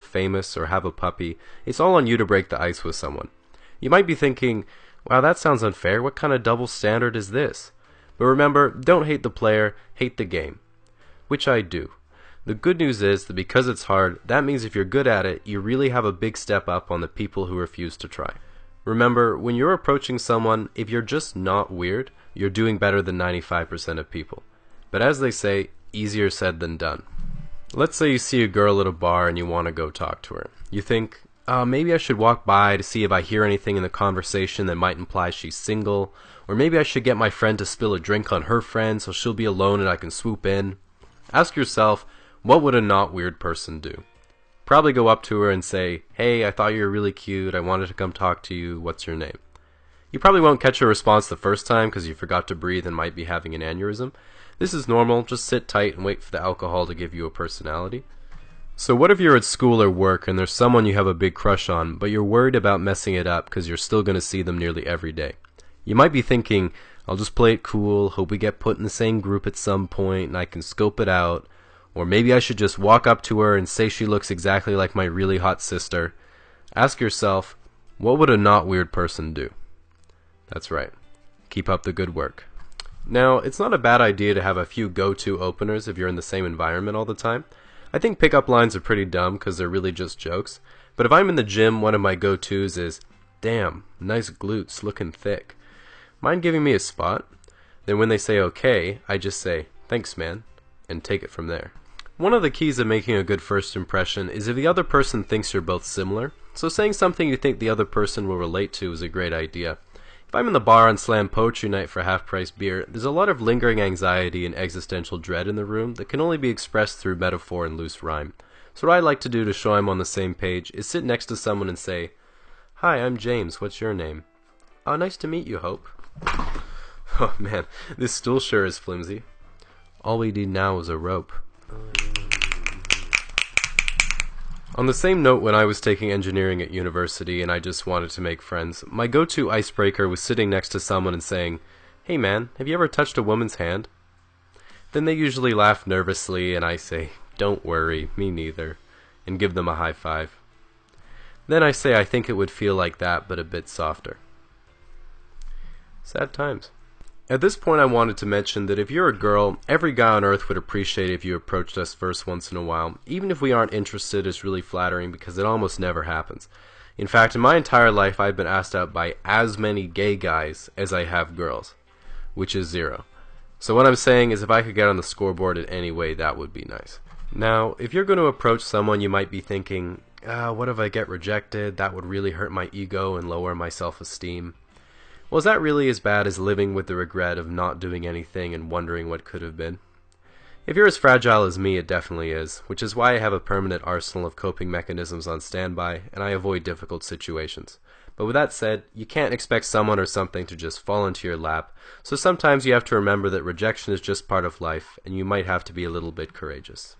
famous or have a puppy, it's all on you to break the ice with someone. You might be thinking, wow, that sounds unfair. What kind of double standard is this? But remember, don't hate the player, hate the game. Which I do. The good news is that because it's hard, that means if you're good at it, you really have a big step up on the people who refuse to try. Remember, when you're approaching someone, if you're just not weird, you're doing better than 95% of people. But as they say, easier said than done. Let's say you see a girl at a bar and you want to go talk to her. You think, maybe I should walk by to see if I hear anything in the conversation that might imply she's single, or maybe I should get my friend to spill a drink on her friend so she'll be alone and I can swoop in. Ask yourself, what would a not weird person do? Probably go up to her and say, hey, I thought you were really cute, I wanted to come talk to you, what's your name? You probably won't catch a response the first time because you forgot to breathe and might be having an aneurysm. This is normal, just sit tight and wait for the alcohol to give you a personality. So what if you're at school or work and there's someone you have a big crush on, but you're worried about messing it up because you're still going to see them nearly every day? You might be thinking, I'll just play it cool, hope we get put in the same group at some point and I can scope it out. Or maybe I should just walk up to her and say she looks exactly like my really hot sister. Ask yourself, what would a not weird person do? That's right. Keep up the good work. Now, it's not a bad idea to have a few go-to openers if you're in the same environment all the time. I think pickup lines are pretty dumb because they're really just jokes. But if I'm in the gym, one of my go-tos is, damn, nice glutes, looking thick. Mind giving me a spot? Then when they say okay, I just say, thanks man, and take it from there. One of the keys of making a good first impression is if the other person thinks you're both similar. So saying something you think the other person will relate to is a great idea. If I'm in the bar on Slam Poetry Night for half-price beer, there's a lot of lingering anxiety and existential dread in the room that can only be expressed through metaphor and loose rhyme. So what I like to do to show I'm on the same page is sit next to someone and say, hi, I'm James, what's your name? Oh, nice to meet you, Hope. Oh man, this stool sure is flimsy. All we need now is a rope. On the same note, when I was taking engineering at university and I just wanted to make friends, my go-to icebreaker was sitting next to someone and saying, hey man, have you ever touched a woman's hand? Then they usually laugh nervously and I say, don't worry, me neither, and give them a high five. Then I say I think it would feel like that, but a bit softer. Sad times. At this point I wanted to mention that if you're a girl, every guy on earth would appreciate if you approached us first once in a while. Even if we aren't interested, it's really flattering because it almost never happens. In fact, in my entire life I've been asked out by as many gay guys as I have girls, which is 0. So what I'm saying is if I could get on the scoreboard in any way, that would be nice. Now, if you're going to approach someone, you might be thinking, what if I get rejected? That would really hurt my ego and lower my self-esteem. Well, is that really as bad as living with the regret of not doing anything and wondering what could have been? If you're as fragile as me, it definitely is, which is why I have a permanent arsenal of coping mechanisms on standby, and I avoid difficult situations. But with that said, you can't expect someone or something to just fall into your lap, so sometimes you have to remember that rejection is just part of life, and you might have to be a little bit courageous.